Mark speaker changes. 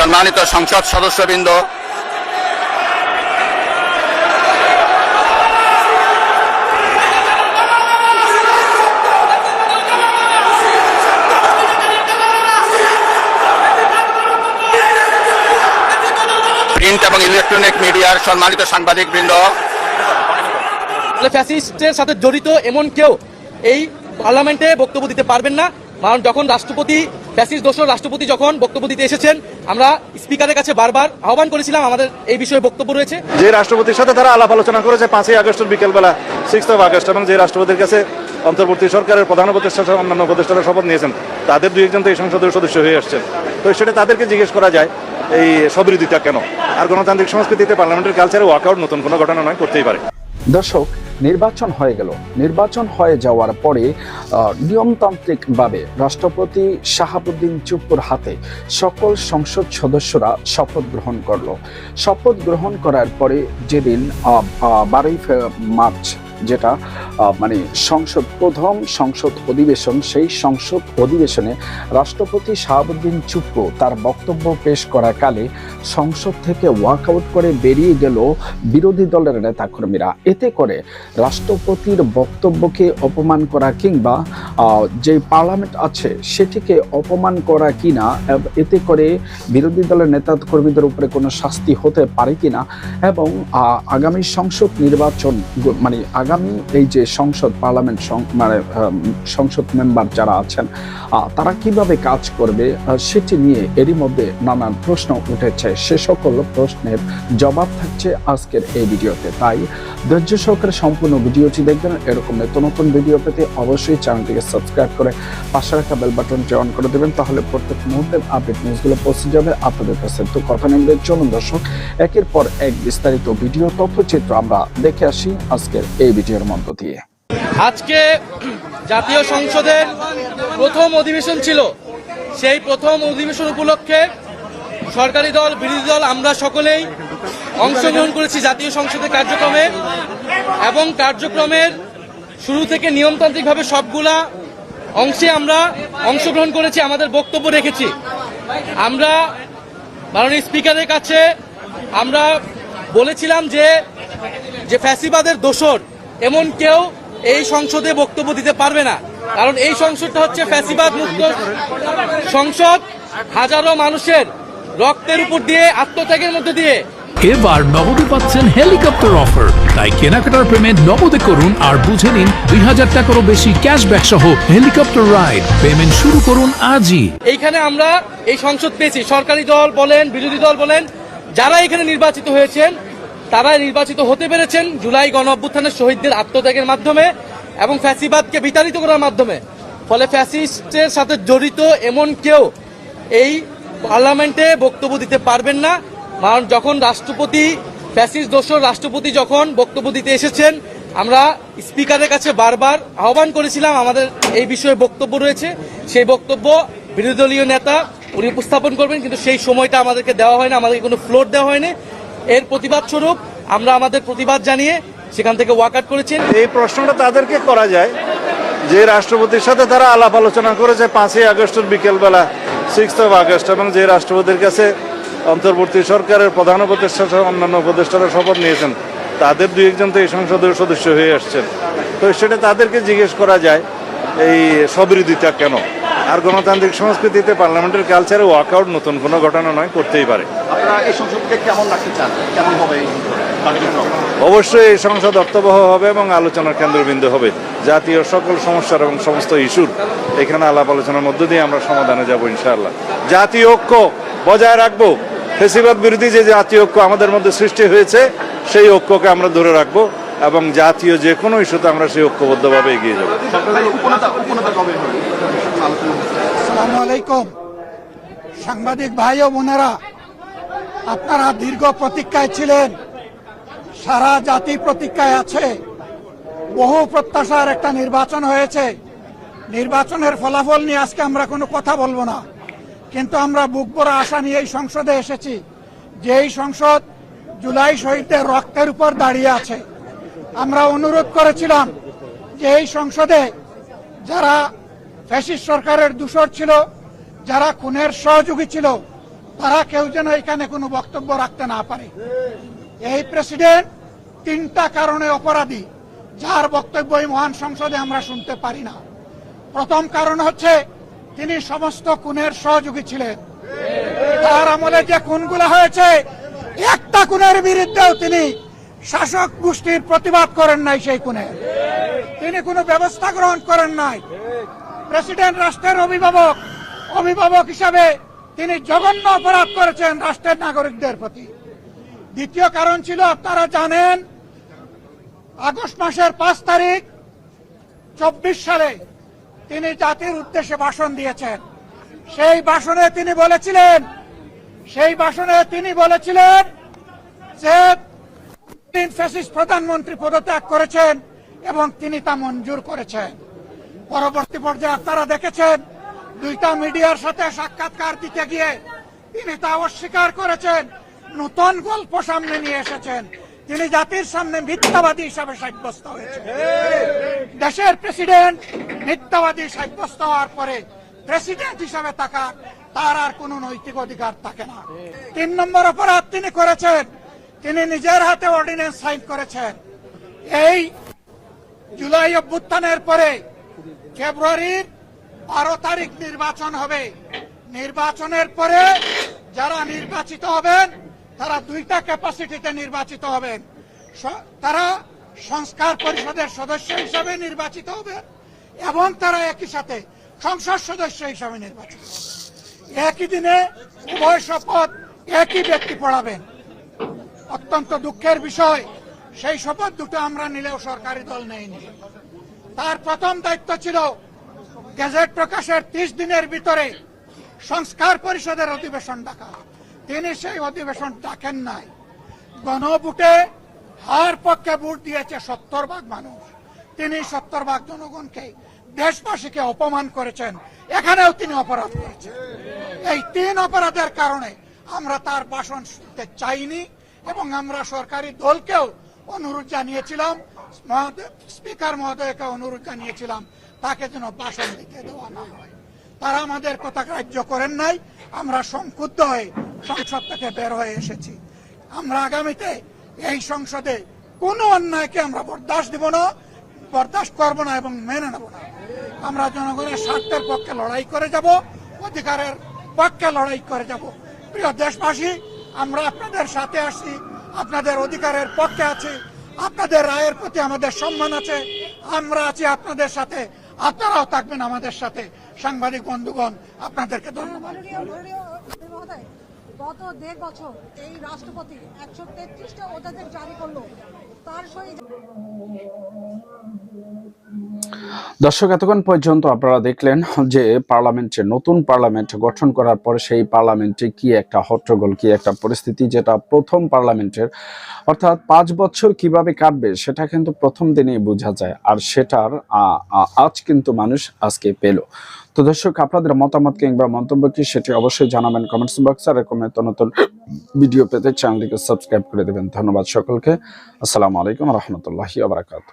Speaker 1: সম্মানিত সংসদ সদস্যবৃন্দ, প্রিন্ট এবং ইলেকট্রনিক মিডিয়ার সম্মানিত সাংবাদিকবৃন্দ,
Speaker 2: ফ্যাসিস্টের সাথে জড়িত এমন কেউ এই পার্লামেন্টে বক্তব্য দিতে পারবেন না। কারণ যখন রাষ্ট্রপতি ফ্যাসিস্ট দোসর রাষ্ট্রপতি যখন বক্তব্য দিতে এসেছেন, আমরা স্পিকারের কাছে বারবার আহ্বান করেছিলাম, আমাদের এই বিষয়ে বক্তব্য রয়েছে।
Speaker 3: যে রাষ্ট্রপতির সাথে তারা আলাপ আলোচনা করেছে 5ই আগস্টের বিকেলবেলা 6 আগস্ট, এবং যে রাষ্ট্রপতির কাছে অন্তর্বর্তী সরকারের প্রধান উপদেষ্টা সহ অন্যান্য উপদেষ্টারা শপথ নিয়েছেন, তাদের দুই একজন তো এই সংসদের সদস্য হয়ে আসছেন। তো সেটা তাদেরকে জিজ্ঞেস করা যায় এই সবিরোধিতা কেন। আর গণতান্ত্রিক সংস্কৃতিতে পার্লামেন্টের কালচারে ওয়াকআউট নতুন কোনো ঘটনা নয়, করতেই পারে।
Speaker 4: দর্শক, নির্বাচন হয়ে গেল। নির্বাচন হয়ে যাওয়ার পরে নিয়মতান্ত্রিকভাবে রাষ্ট্রপতি শাহাবুদ্দিন চুপ্পুর হাতে সকল সংসদ সদস্যরা শপথ গ্রহণ করলো। শপথ গ্রহণ করার পরে যেদিন 12ই মার্চ, যেটা মানে প্রথম সংসদ অধিবেশন, সেই সংসদ অধিবেশনে রাষ্ট্রপতি শাহাবুদ্দিন চুপ্পু তার বক্তব্য পেশ করাকালে সংসদ থেকে ওয়াকআউট করে বেরিয়ে গেল বিরোধী দলের নেতাকর্মীরা। এতে করে রাষ্ট্রপতির বক্তব্যকে অপমান করা কিংবা যে পার্লামেন্ট আছে সেটিকে অপমান করা কিনা, এতে করে বিরোধী দলের নেতাকর্মীদের উপরে কোনো শাস্তি হতে পারে কিনা, এবং আগামী সংসদ নির্বাচন মানে আগামী এই যে সংসদ পার্লামেন্ট মানে সংসদ মেম্বার যারা আছেন তারা কিভাবে কাজ করবে সেটি নিয়ে এরই মধ্যে নানান প্রশ্ন উঠেছে। সে সকল প্রশ্নের জবাব থাকছে আজকের এই ভিডিওতে, তাই ধৈর্য সহকারে সম্পূর্ণ ভিডিওটি দেখবেন। এরকম নিত্য নতুন ভিডিও পেতে অবশ্যই চ্যানেলটিকে সাবস্ক্রাইব করে পাশে রাখা বেল বাটনটি অন করে দেবেন, তাহলে প্রত্যেক মুহূর্তের আপডেট নিউজগুলো পৌঁছে যাবে আপনাদের কাছে। তো কথা নেই, চলুন দর্শক একের পর এক বিস্তারিত ভিডিও তথ্যচিত্র আমরা দেখে আসি আজকের এই ভিডিওর মধ্য দিয়ে।
Speaker 2: আজকে জাতীয় সংসদের প্রথম অধিবেশন ছিল। সেই প্রথম অধিবেশন উপলক্ষে সরকারি দল, বিরোধী দল, আমরা সকলেই অংশগ্রহণ করেছি জাতীয় সংসদের কার্যক্রমে, এবং কার্যক্রমের শুরু থেকে নিয়মতান্ত্রিকভাবে সবগুলা অংশে আমরা অংশগ্রহণ করেছি, আমাদের বক্তব্য রেখেছি। আমরা মাননীয় স্পিকারের কাছে আমরা বলেছিলাম যে ফ্যাসিবাদের দোসর এমন কেউ এই সংসদে বক্তব্য দিতে পারবে না, কারণ এই সংসদটা হচ্ছে ফ্যাসিবাদ মুক্ত সংসদ। হাজারো মানুষের রক্তের উপর দিয়ে, আত্মত্যাগের মধ্যে দিয়ে
Speaker 5: এবার নগদে পাচ্ছেন হেলিকপ্টার অফার। তাই কেনাকাটার পেমেন্ট নগদে করুন আর বুঝে নিন 2000 টাকারও বেশি ক্যাশব্যাক সহ হেলিকপ্টার রাইড। পেমেন্ট শুরু করুন আজই।
Speaker 2: এইখানে আমরা এই সংসদ পেয়েছি, সরকারি দল বলেন, বিরোধী দল বলেন, যারা এখানে নির্বাচিত হয়েছেন তারা নির্বাচিত হতে পেরেছেন জুলাই গণ অভ্যুত্থানের শহীদদের আত্মত্যাগের মাধ্যমে এবং ফ্যাসিবাদকে বিতাড়িত করার মাধ্যমে। ফলে ফ্যাসিস্টের সাথে জড়িত এমন কেউ এই পার্লামেন্টে বক্তব্য দিতে পারবেন না। কারণ যখন রাষ্ট্রপতি ফ্যাসিস্ট দোসর রাষ্ট্রপতি যখন বক্তব্য দিতে এসেছেন, আমরা স্পিকারের কাছে বারবার আহ্বান করেছিলাম, আমাদের এই বিষয়ে বক্তব্য রয়েছে। সেই বক্তব্য বিরোধী দলীয় নেতা উনি উপস্থাপন করবেন, কিন্তু সেই সময়টা আমাদেরকে দেওয়া হয়নি, আমাদেরকে কোনো ফ্লোর দেওয়া হয়নি। এর প্রতিবাদ স্বরূপ আমরা আমাদের প্রতিবাদ জানিয়ে সেখান থেকে ওয়াকআউট করেছেন।
Speaker 3: এই প্রশ্নটা তাদেরকে করা যায় যে রাষ্ট্রপতির সাথে তারা আলাপ আলোচনা করেছে 5ই আগস্টের বিকেলবেলা 6 আগস্ট, এবং যে রাষ্ট্রপতির কাছে অন্তর্বর্তী সরকারের প্রধান উপদেষ্টা সহ অন্যান্য উপদেষ্টারা শপথ নিয়েছেন, তাদের দুই একজন তো এই সংসদের সদস্য হয়ে আসছেন। তো সেটা তাদেরকে জিজ্ঞেস করা যায় এই সবিরোধিতা কেন। আর গণতান্ত্রিক সংস্কৃতিতে পার্লামেন্টের কালচারে ওয়াকআউট নতুন কোনো ঘটনা নয়, করতেই পারে।
Speaker 6: আপনারা এই সংসদকে কেমন রাখতে চান, কেমন হবে?
Speaker 3: অবশ্যই এই সংসদ অর্থবহ হবে এবং আলোচনার কেন্দ্রবিন্দু হবে। জাতীয় সকল সমস্যার এবং সমস্ত ইস্যুর এখানে আলাপ আলোচনার মধ্য দিয়ে আমরা সমাধানে যাব ইনশাআল্লাহ। জাতীয় ঐক্য বজায় রাখবো। ফ্যাসিবাদ বিরোধী যে জাতীয় ঐক্য আমাদের মধ্যে সৃষ্টি হয়েছে, সেই ঐক্যকে আমরা ধরে রাখবো এবং জাতীয় যে কোনো ইস্যুতে আমরা সেই ঐক্যবদ্ধভাবে এগিয়ে যাব।
Speaker 7: আসসালামু আলাইকুম সাংবাদিক ভাই ও বোনেরা, আপনারা দীর্ঘ প্রতীক্ষায় ছিলেন, সারা জাতি প্রতীক্ষায় আছে। বহু প্রত্যাশার একটা নির্বাচন হয়েছে। নির্বাচনের ফলাফল নিয়ে আজকে আমরা কোনো কথা বলবো না, কিন্তু আমরা বুক ভরা আশা নিয়ে এই সংসদে এসেছি যে এই সংসদ জুলাই শহীদদের রক্তের উপর দাঁড়িয়ে আছে। আমরা অনুরোধ করেছিলাম যে এই সংসদে যারা ফ্যাসিস্ট সরকারের দূষর ছিল, যারা খুনের সহযোগী ছিল, তারা কেউ যেন এখানে কোনো বক্তব্য রাখতে না পারে। এই প্রেসিডেন্ট 3টা কারণে অপরাধী, যার বক্তব্য এই মহান সংসদে আমরা শুনতে পারি না। প্রথম কারণ হচ্ছে তিনি সমস্ত খুনের সহযোগী ছিলেন। তার আমলে যে খুনগুলো হয়েছে, একটা খুনের বিরুদ্ধেও তিনি শাসক গোষ্ঠীর প্রতিবাদ করেন নাই। সেই খুনে তিনি কোনো ব্যবস্থা গ্রহণ করেন নাই। প্রেসিডেন্ট রাষ্ট্রের অভিভাবক হিসাবে তিনি জঘন্য অপরাধ করেছেন রাষ্ট্রের নাগরিকদের প্রতি। দ্বিতীয় কারণ ছিল, আপনারা জানেন, আগস্ট মাসের 5 তারিখ 24 সালে তিনি জাতির উদ্দেশ্যে ভাষণ দিয়েছেন। সেই ভাষণে তিনি বলেছিলেন যে ফ্যাসিস্ট প্রধানমন্ত্রী পদত্যাগ করেছেন এবং তিনি তা মঞ্জুর করেছেন। পরবর্তী পর্যায়ে আপনারা দেখেছেন, 2টা মিডিয়ার সাথে সাক্ষাৎকার দিতে গিয়ে তিনি তা অস্বীকার করেছেন, নতুন গল্প সামনে নিয়ে এসেছেন। তিনি জাতির সামনে মিথ্যাবাদী হিসাবে সাব্যস্ত হয়েছেন। দেশের প্রেসিডেন্ট মিথ্যাবাদী সাব্যস্ত হওয়ার পরে প্রেসিডেন্ট হিসাবে তার আর কোনো নৈতিক অধিকার থাকে না। 3 নম্বর অপরাধ তিনি করেছেন, তিনি নিজের হাতে অর্ডিন্যান্স সাইন করেছেন। এই জুলাই অভ্যুত্থানের পরে ফেব্রুয়ারির 12 তারিখ নির্বাচন হবে। নির্বাচনের পরে যারা নির্বাচিত হবেন তারা 2টা ক্যাপাসিটিতে নির্বাচিত হবেন। তারা সংস্কার পরিষদের সদস্য হিসাবে নির্বাচিত হবেন এবং তারা একই সাথে সংসদ সদস্য হিসাবে নির্বাচিত হবেন। একই দিনে উভয় শপথ একই ব্যক্তি পড়াবেন। অত্যন্ত দুঃখের বিষয়, সেই শপথ দুটো আমরা নিলেও সরকারি দল নেয়নি। তার প্রথম দায়িত্ব ছিল গেজেট প্রকাশের 30 দিনের ভিতরে সংস্কার পরিষদের অধিবেশন ডাকা। তিনি সেই অধিবেশন ডাকেন নাই। গণভোটে হার পক্ষে ভোট দিয়েছে 70% মানুষ। তিনি 70% জনগণকে, দেশবাসীকে অপমান করেছেন। এখানেও তিনি অপরাধ করেছেন। এই 3 অপরাধের কারণে আমরা তার ভাষণ শুনতে চাইনি এবং আমরা সরকারি দলকেও অনুরোধ জানিয়েছিলাম, স্পিকার মহোদয়কে অনুরোধ জানিয়েছিলাম তাকে যেন ভাষণ দিতে দেওয়া না হয়। তারা আমাদের কথা গ্রাহ্য করেন নাই। আমরা সংক্ষুব্ধ হয়ে সংসদ থেকে বের হয়ে এসেছি। আমরা আগামীতে এই সংসদে কোনো অন্যায়কে আমরা বরদাস্ত করব না এবং মেনে নেব না। আমরা জনগণের স্বার্থের পক্ষে লড়াই করে যাব, অধিকারের পক্ষে লড়াই করে যাব। প্রিয় দেশবাসী, আমরা আপনাদের সাথে আছি, আপনাদের অধিকারের পক্ষে আছি, আপনাদের রায়ের প্রতি আমাদের সম্মান আছে। আমরা আছি আপনাদের সাথে, আপনারাও থাকবেন আমাদের সাথে। সাংবাদিক বন্ধুগণ, আপনাদেরকে ধন্যবাদ।
Speaker 8: গত 1.5 বছর এই রাষ্ট্রপতি 133টা অধ্যাদেশ জারি করলো। তার সহিত
Speaker 4: দর্শক, এতক্ষণ পর্যন্ত আপনারা দেখলেন যে নতুন পার্লামেন্ট গঠন করার পর সেই পার্লামেন্টে কি একটা হট্টগোল, কি একটা পরিস্থিতি, যেটা প্রথম পার্লামেন্টের অর্থাৎ 5 বছর কিভাবে কাটবে সেটা কিন্তু প্রথম দিনেই বোঝা যায়। আর সেটার আজ কিন্তু মানুষ আজকে পেল। তো দর্শক, আপনাদের মতামত কিংবা মন্তব্য কি সেটি অবশ্যই জানাবেন কমেন্টস বক্সে। আর এরকম নতুন ভিডিও পেতে চ্যানেলটিকে সাবস্ক্রাইব করে দেবেন। ধন্যবাদ সকলকে। আসসালামু আলাইকুম রহমতুল্লাহি ওয়া বারাকাতুহু।